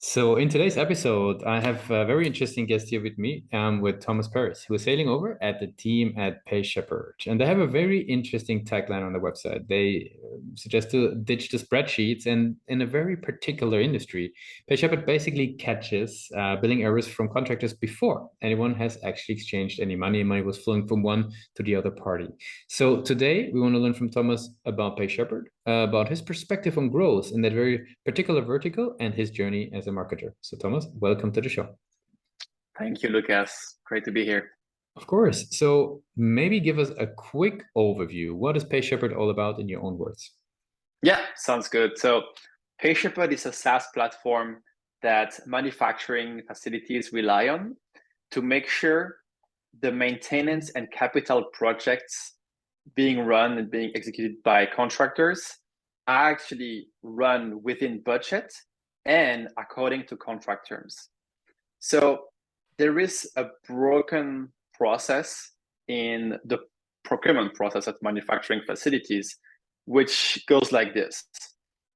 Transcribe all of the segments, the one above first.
So in today's episode, I have a very interesting guest here with me, with Thomas Paris, who is sailing over at the team at PaySheperd. And they have a very interesting tagline on their website. They suggest to ditch the spreadsheets, and in a very particular industry, PaySheperd basically catches billing errors from contractors before anyone has actually exchanged any money. Money was flowing from one to the other party. So today we want to learn from Thomas about PaySheperd, about his perspective on growth in that very particular vertical and his journey as a marketer. So Thomas, welcome to the show. Thank you, Lucas. Great to be here. Of course. So maybe give us a quick overview. What is PaySheperd all about in your own words? Yeah, sounds good. So PaySheperd is a SaaS platform that manufacturing facilities rely on to make sure the maintenance and capital projects being run and being executed by contractors are actually run within budget and according to contract terms. So there is a broken process in the procurement process at manufacturing facilities, which goes like this.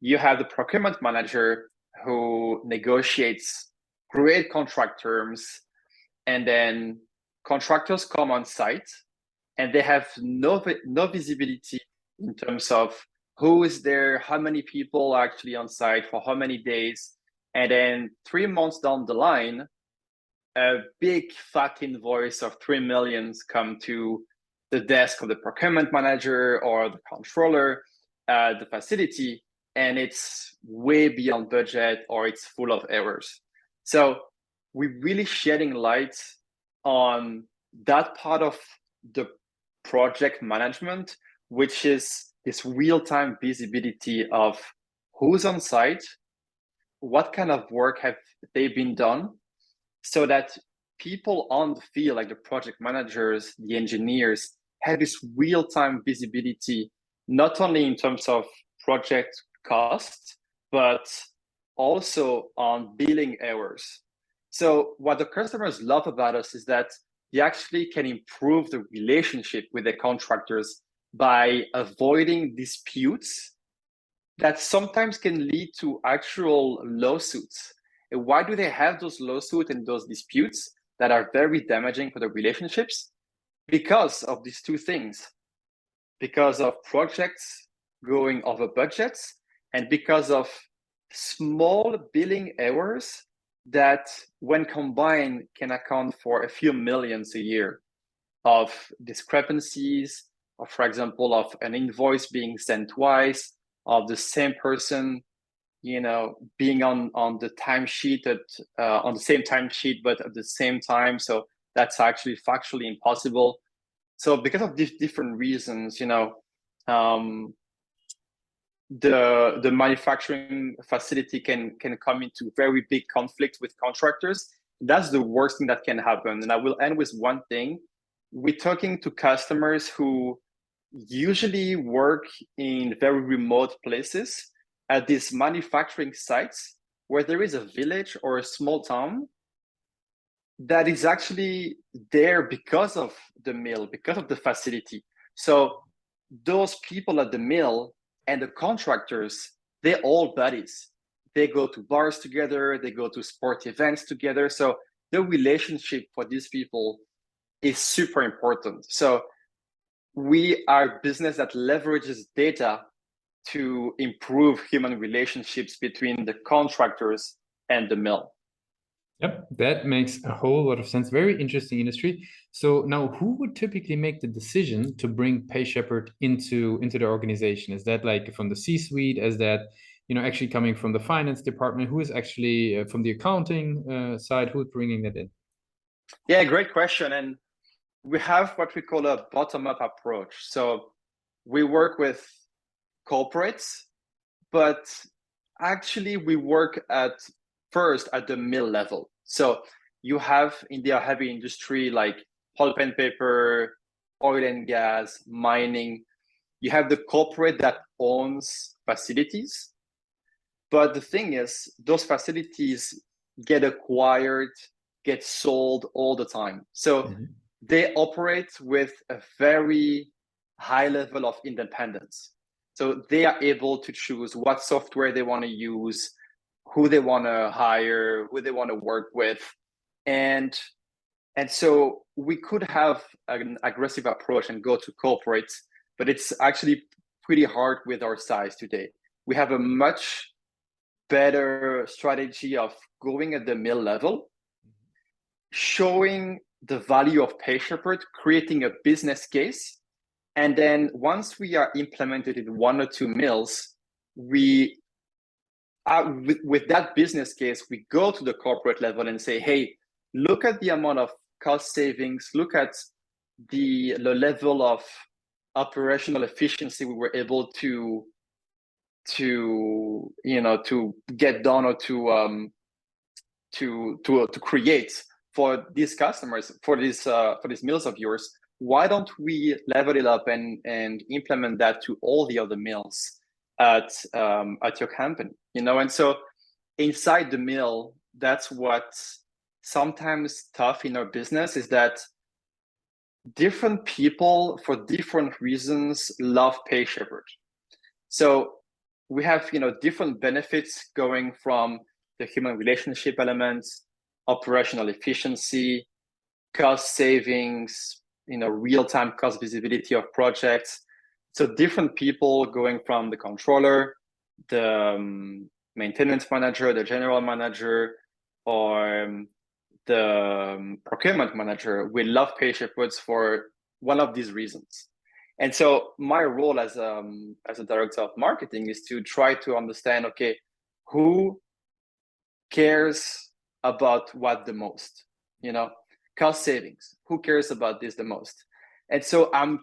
You have the procurement manager who negotiates great contract terms, and then contractors come on site and they have no visibility in terms of who is there, how many people are actually on site for how many days. And then 3 months down the line, a big fat invoice of 3 million come to the desk of the procurement manager or the controller at the facility, and it's way beyond budget or it's full of errors. So we're really shedding light on that part of the project management, which is this real-time visibility of who's on site, what kind of work have they been done, so that people on the field, like the project managers, the engineers, have this real-time visibility, not only in terms of project cost, but also on billing errors. So what the customers love about us is that they actually can improve the relationship with the contractors by avoiding disputes that sometimes can lead to actual lawsuits. And why do they have those lawsuits and those disputes that are very damaging for the relationships? Because of these two things. Because of projects going over budgets, and because of small billing errors that, when combined, can account for a few millions a year of discrepancies, or for example, of an invoice being sent twice, of the same person, being on the timesheet on the same timesheet, but at the same time. So that's actually factually impossible. So because of these different reasons, the manufacturing facility can come into very big conflict with contractors. That's the worst thing that can happen. And I will end with one thing. We're talking to customers who usually work in very remote places at these manufacturing sites where there is a village or a small town that is actually there because of the mill, because of the facility. So those people at the mill and the contractors, they're all buddies. They go to bars together, they go to sport events together. So the relationship for these people is super important. So we are a business that leverages data to improve human relationships between the contractors and the mill. Yep, that makes a whole lot of sense. Very interesting industry. So now, who would typically make the decision to bring PaySheperd into the organization? Is that like from the C-suite? Is that actually coming from the finance department? Who is actually from the accounting side? Who's bringing that in? Yeah, great question. And we have what we call a bottom-up approach. So we work with corporates, but actually we work first at the mill level. So you have in the heavy industry like pulp and paper, oil and gas, mining. You have the corporate that owns facilities. But the thing is, those facilities get acquired, get sold all the time. So they operate with a very high level of independence. So they are able to choose what software they want to use, who they want to hire, who they want to work with. And so we could have an aggressive approach and go to corporates, but it's actually pretty hard with our size today. We have a much better strategy of going at the mill level, showing the value of PaySheperd, creating a business case. And then once we are implemented in 1 or 2 mills, we with that business case, we go to the corporate level and say, hey, look at the amount of cost savings, look at the level of operational efficiency we were able to get done or to create for these customers, for these mills of yours. Why don't we level it up and implement that to all the other mills at your company? And so inside the mill, that's what's sometimes tough in our business, is that different people for different reasons love PaySheperd. So we have different benefits going from the human relationship elements, operational efficiency, cost savings, real-time cost visibility of projects. So different people going from the controller, the maintenance manager, the general manager, or the procurement manager, we love PaySheperd for one of these reasons. And so my role as a director of marketing is to try to understand, okay, who cares about what the most? Cost savings. Who cares about this the most? And so I'm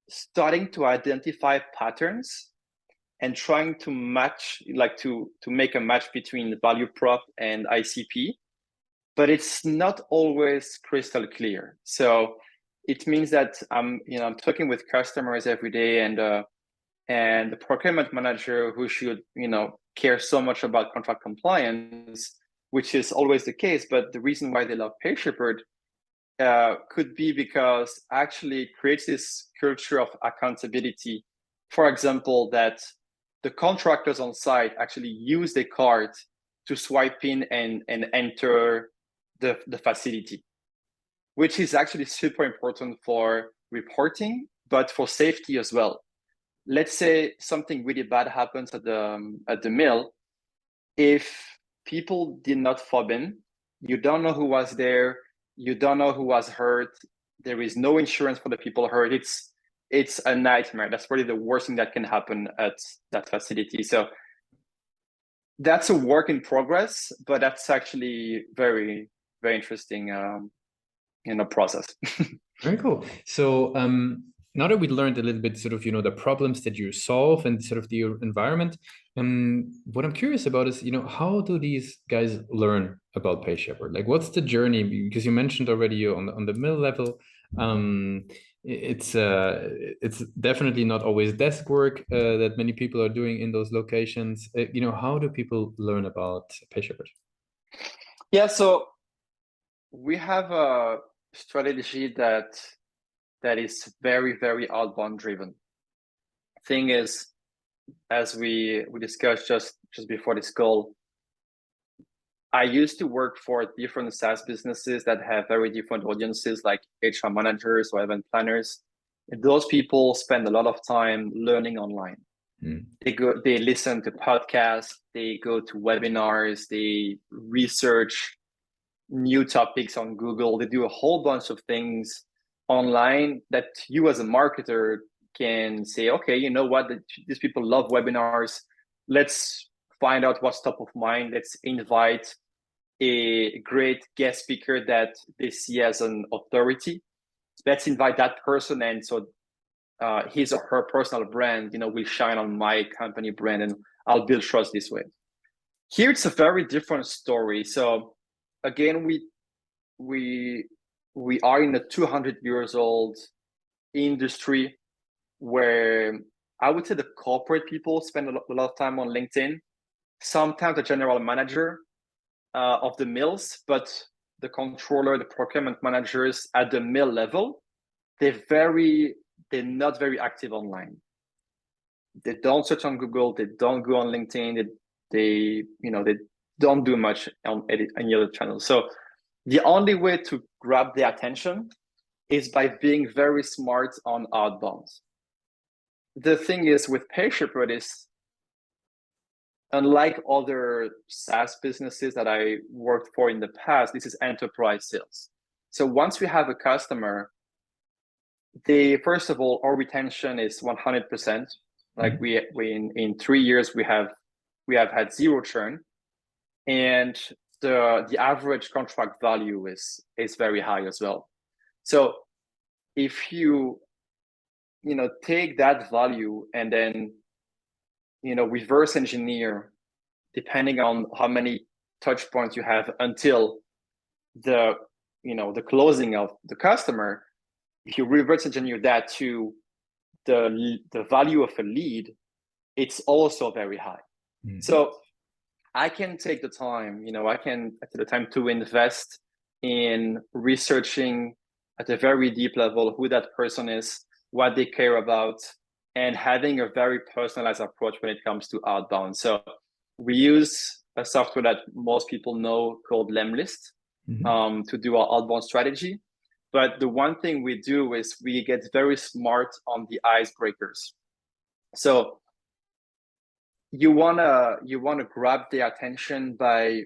starting to identify patterns and trying to match, to make a match between the value prop and ICP, but it's not always crystal clear. So it means that I'm talking with customers every day, and the procurement manager, who should care so much about contract compliance, which is always the case, but the reason why they love PaySheperd could be because actually it creates this culture of accountability. For example, that the contractors on site actually use the card to swipe in and enter the facility, which is actually super important for reporting, but for safety as well. Let's say something really bad happens at the mill. If people did not fob in, you don't know who was there, you don't know who was hurt, there is no insurance for the people hurt. It's a nightmare. That's probably the worst thing that can happen at that facility. So that's a work in progress, but that's actually very, very interesting process. Very cool. So now that we learned a little bit sort of, the problems that you solve and sort of the environment, what I'm curious about is, how do these guys learn about PaySheperd? Like, what's the journey? Because you mentioned already on the mill level, it's definitely not always desk work that many people are doing in those locations. How do people learn about PaySheperd? Yeah, so we have a strategy that is very, very outbound driven. Thing is, as we discussed just before this call, I used to work for different SaaS businesses that have very different audiences, like HR managers or event planners. And those people spend a lot of time learning online. They listen to podcasts, they go to webinars, they research new topics on Google, they do a whole bunch of things online that you as a marketer can say, okay, you know what, these people love webinars. Let's find out what's top of mind. Let's invite a great guest speaker that they see as an authority. Let's invite that person, and so his or her personal brand, will shine on my company brand, and I'll build trust this way. Here it's a very different story. So again, we are in a 200 years old industry where I would say the corporate people spend a lot of time on LinkedIn, sometimes the general manager of the mills, but the controller, the procurement managers at the mill level, they're not very active online. They don't search on Google, they don't go on LinkedIn, they don't do much on any other channel. So the only way to grab their attention is by being very smart on outbound. The thing is with PaySheperd is, unlike other SaaS businesses that I worked for in the past, this is enterprise sales. So once we have a customer, first of all, our retention is 100%. Like we in 3 years we have had zero churn, and the average contract value is very high as well. So if you take that value and then reverse engineer, depending on how many touch points you have until the closing of the customer, if you reverse engineer that to the value of a lead, it's also very high. So I can take the time, to invest in researching at a very deep level who that person is, what they care about, and having a very personalized approach when it comes to outbound. So we use a software that most people know called Lemlist to do our outbound strategy. But the one thing we do is we get very smart on the icebreakers. So you wanna grab their attention by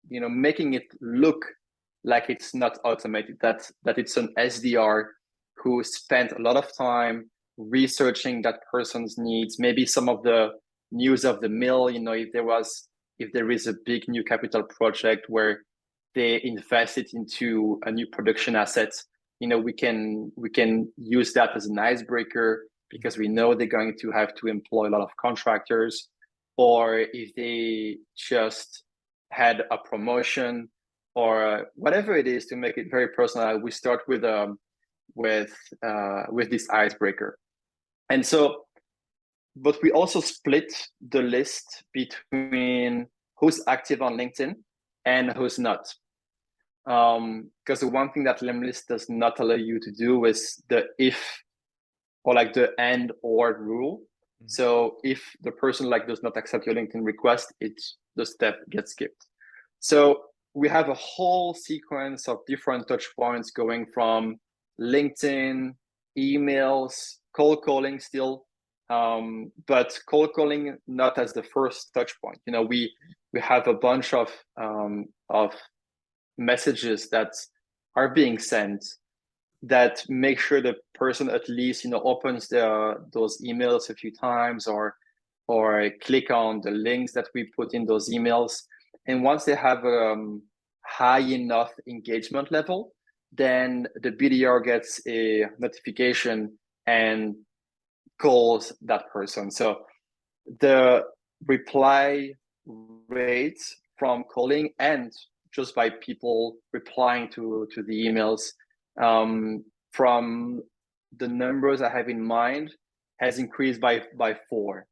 making it look like it's not automated, that it's an SDR who spent a lot of time researching that person's needs, maybe some of the news of the mill, if there is a big new capital project where they invested into a new production asset, we can use that as an icebreaker, because we know they're going to have to employ a lot of contractors, or if they just had a promotion or whatever it is, to make it very personal. We start with this icebreaker. And so, but we also split the list between who's active on LinkedIn and who's not. Because the one thing that Lemlist does not allow you to do is the if, or like the and or rule. So if the person does not accept your LinkedIn request, the step gets skipped. So we have a whole sequence of different touch points, going from LinkedIn, emails, cold calling still, but cold calling not as the first touch point. We have a bunch of messages that are being sent that make sure the person at least opens those emails a few times, or click on the links that we put in those emails. And once they have a high enough engagement level, then the BDR gets a notification and calls that person. So the reply rate from calling and just by people replying to the emails, from the numbers I have in mind, has increased by 4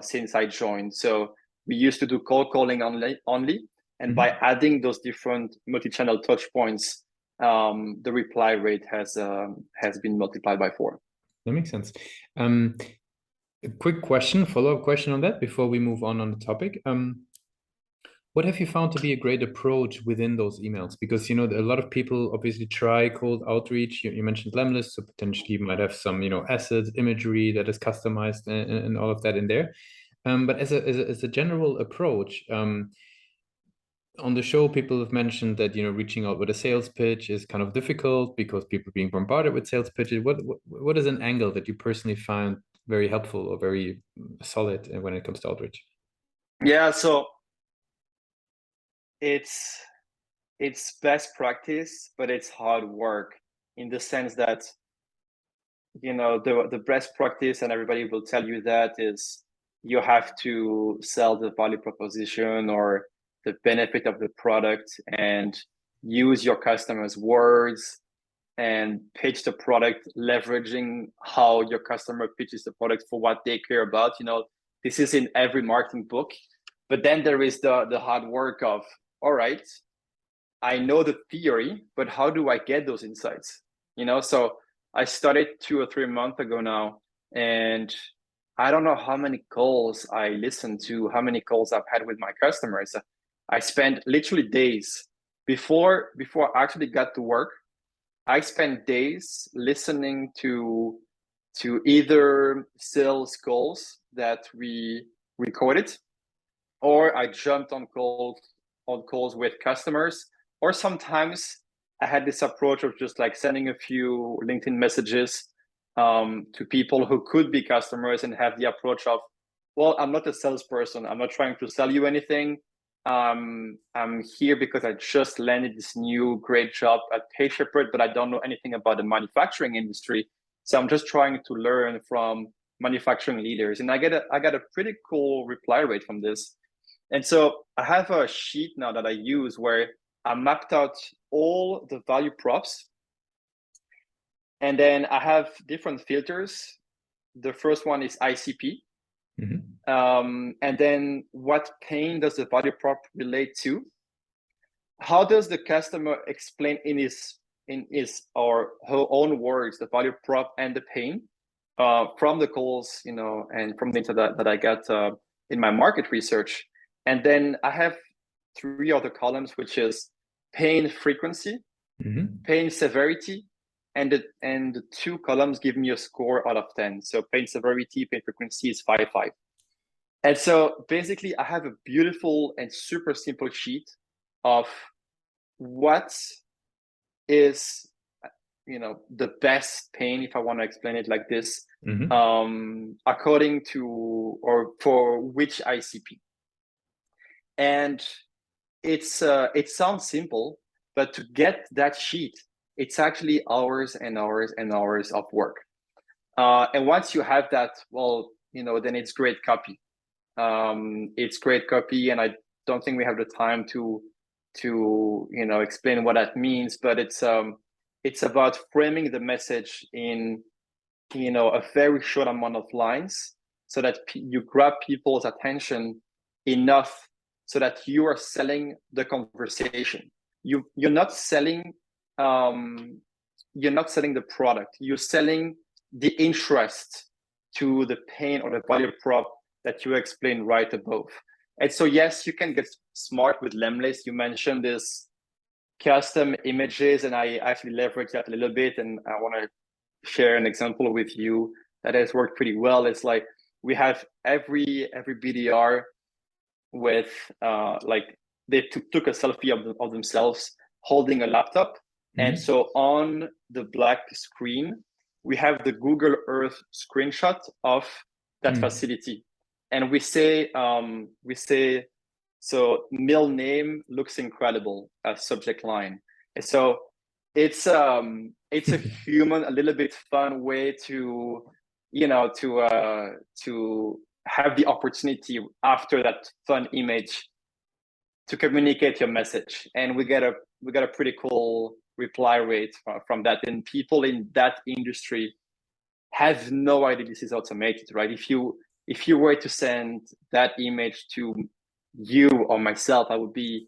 since I joined. So we used to do cold calling only, and by adding those different multi-channel touch points, the reply rate has been multiplied by 4. That makes sense. A quick question, follow-up question on that before we move on the topic. What have you found to be a great approach within those emails? Because, a lot of people obviously try cold outreach. You mentioned Lemlist, so potentially you might have some, assets, imagery that is customized and all of that in there. But as a general approach, on the show, people have mentioned that, reaching out with a sales pitch is kind of difficult because people are being bombarded with sales pitches. What is an angle that you personally find very helpful or very solid when it comes to outreach? Yeah, so it's best practice, but it's hard work, in the sense that the best practice, and everybody will tell you that, is you have to sell the value proposition or the benefit of the product and use your customers' words and pitch the product, leveraging how your customer pitches the product for what they care about. This is in every marketing book. But then there is the hard work of, all right, I know the theory, but how do I get those insights? So I started 2 or 3 months ago now, and I don't know how many calls I listened to, how many calls I've had with my customers. I spent literally days before I actually got to work. I spent days listening to either sales calls that we recorded, or I jumped on calls with customers, or sometimes I had this approach of just like sending a few LinkedIn messages to people who could be customers, and have the approach of, well, I'm not a salesperson. I'm not trying to sell you anything. I'm here because I just landed this new great job at PaySheperd, but I don't know anything about the manufacturing industry. So I'm just trying to learn from manufacturing leaders. And I got a pretty cool reply rate from this. And so I have a sheet now that I use where I mapped out all the value props. And then I have different filters. The first one is ICP. And then what pain does the value prop relate to? How does the customer explain in his or her own words the value prop and the pain from the calls, and from the data that I got in my market research? And then I have 3 other columns, which is pain frequency, pain severity, and the 2 columns give me a score out of 10. So pain severity, pain frequency is 5. And so basically I have a beautiful and super simple sheet of what is, the best pain, if I want to explain it like this, according to, or for which ICP. And it sounds simple, but to get that sheet, it's actually hours and hours and hours of work. And once you have that, well, then it's great copy. It's great copy, and I don't think we have the time to explain what that means, but it's about framing the message in a very short amount of lines, so that you grab people's attention enough so that you are selling the conversation. You're not selling the product. You're selling the interest to the pain or the value prop that you explained right above. And so, yes, you can get smart with Lemlist. You mentioned this custom images, and I actually leverage that a little bit. And I want to share an example with you that has worked pretty well. It's like we have every BDR with they took a selfie of themselves holding a laptop. And so on the black screen, we have the Google Earth screenshot of that facility. And we say, so mill name looks incredible as subject line. And so it's a human, a little bit fun way to, to have the opportunity after that fun image to communicate your message. And we got a pretty cool reply rate from that. And people in that industry have no idea this is automated, right? If you were to send that image to you or myself, I would be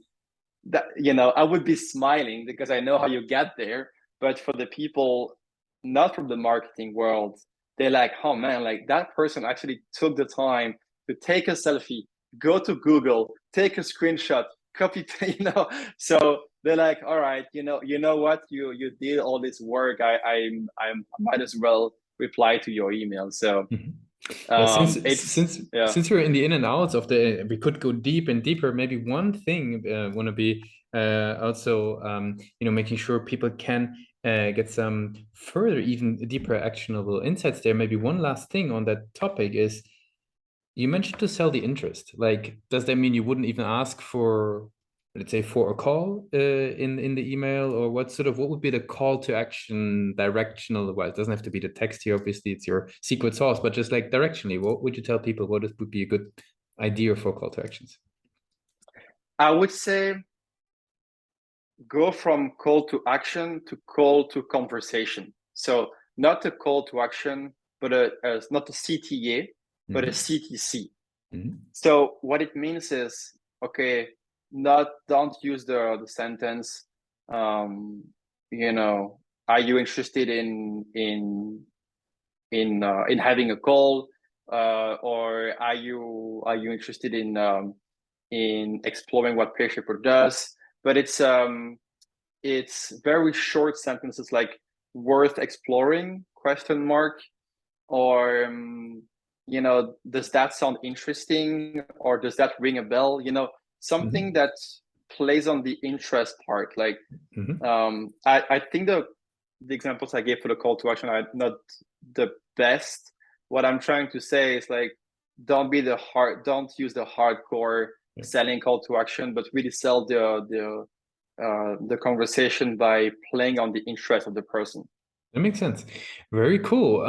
smiling because I know how you get there. But for the people not from the marketing world, they're like, oh man, like that person actually took the time to take a selfie, go to Google, take a screenshot, copy, So they're like, all right, you know what, you did all this work. I might as well reply to your email. So since we're in the in and outs of we could go deep and deeper. Maybe one thing want to be also making sure people can get some further, even deeper, actionable insights there. Maybe one last thing on that topic is, you mentioned to sell the interest. Like, does that mean you wouldn't even ask for, let's say, for a call in the email, or what would be the call to action directional? Well, it doesn't have to be the text here, obviously it's your secret sauce, but just like directionally, what would you tell people? What would be a good idea for call to actions? I would say go from call to action to call to conversation. So not a call to action, but not a CTA, but a CTC. So what it means is, okay, don't use the sentence, are you interested in having a call? or are you interested in exploring what PaySheperd does? But it's very short sentences like worth exploring question mark, or does that sound interesting, or does that ring a bell? Something that plays on the interest part. Like I think the examples I gave for the call to action are not the best. What I'm trying to say is like, don't use the hardcore selling call to action, but really sell the conversation by playing on the interest of the person. That makes sense. Very cool.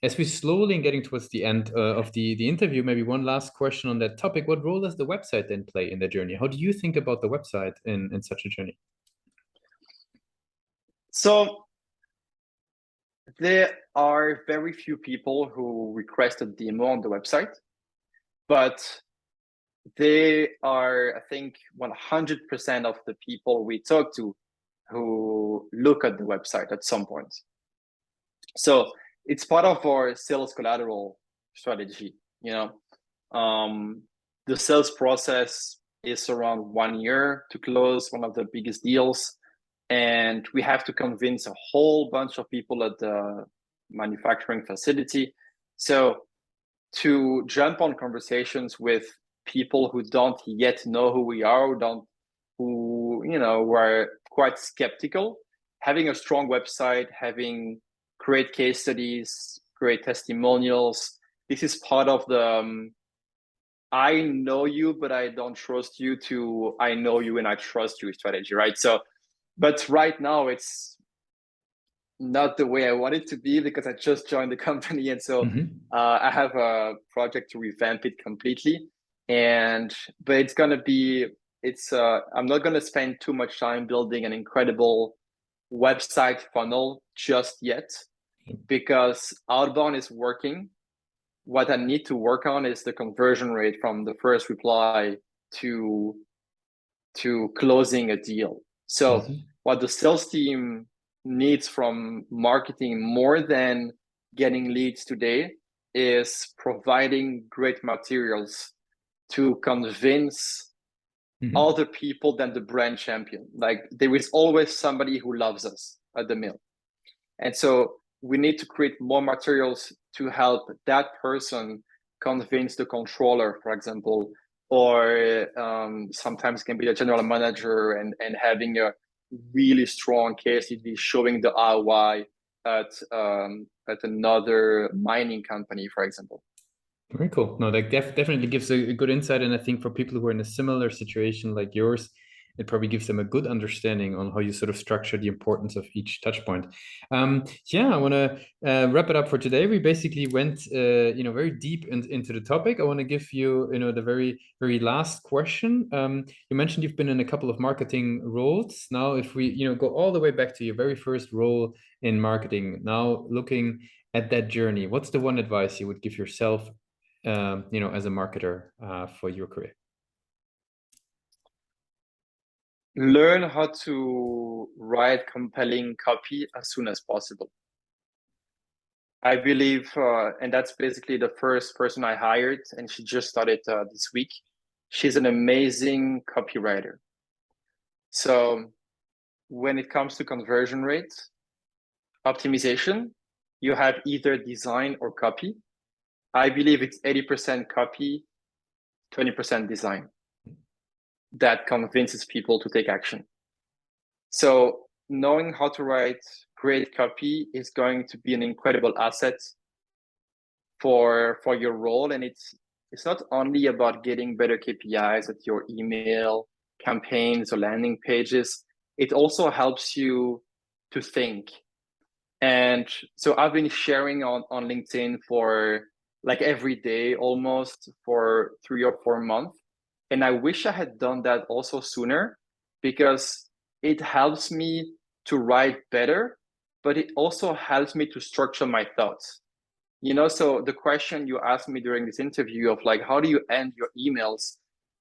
As we're slowly getting towards the end of the interview, maybe one last question on that topic. What role does the website then play in the journey? How do you think about the website in such a journey? So there are very few people who request a demo on the website, but they are, I think, 100% of the people we talk to who look at the website at some point. So it's part of our sales collateral strategy. The sales process is around 1 year to close one of the biggest deals, and we have to convince a whole bunch of people at the manufacturing facility. So to jump on conversations with people who don't yet know who we are, who are quite skeptical, having a strong website, having great case studies, great testimonials, this is part of the I know you, but I don't trust you, to I know you and I trust you strategy, right? So, but right now it's not the way I want it to be, because I just joined the company, and so I have a project to revamp it completely. But it's gonna be I'm not gonna spend too much time building an incredible website funnel just yet, because Outbound is working. What I need to work on is the conversion rate from the first reply to closing a deal. So what the sales team needs from marketing, more than getting leads today, is providing great materials to convince other people than the brand champion. Like, there is always somebody who loves us at the mill. And so we need to create more materials to help that person convince the controller, for example, or sometimes can be the general manager, and having a really strong case, it'd be showing the ROI at another mining company, for example. Very cool. No, that definitely gives a good insight. And I think for people who are in a similar situation like yours, it probably gives them a good understanding on how you sort of structure the importance of each touch point. Yeah, I want to wrap it up for today. We basically went, very deep into the topic. I want to give you, the very, very last question. You mentioned you've been in a couple of marketing roles. Now, if we, go all the way back to your very first role in marketing, now looking at that journey, what's the one advice you would give yourself, as a marketer, for your career? Learn how to write compelling copy as soon as possible. I believe, and that's basically the first person I hired, and she just started this week. She's an amazing copywriter. So when it comes to conversion rate optimization, you have either design or copy. I believe it's 80% copy, 20% design that convinces people to take action. So knowing how to write great copy is going to be an incredible asset for your role. And it's not only about getting better KPIs at your email campaigns or landing pages. It also helps you to think. And so I've been sharing on LinkedIn for like every day almost for 3 or 4 months. And I wish I had done that also sooner, because it helps me to write better, but it also helps me to structure my thoughts. So the question you asked me during this interview of like, how do you end your emails?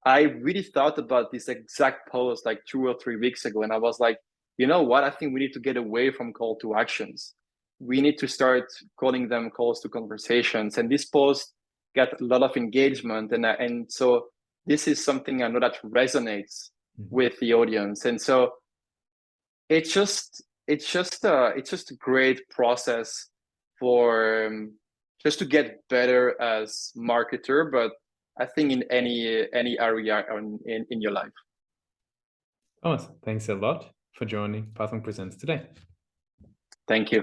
I really thought about this exact post like 2 or 3 weeks ago. And I was like, you know what? I think we need to get away from call to actions. we need to start calling them calls to conversations. And this post got a lot of engagement, and so this is something I know that resonates with the audience. And so it's just a great process for just to get better as marketer, but I think in any area in your life. Thomas, thanks a lot for joining Pathwing Presents today. Thank you.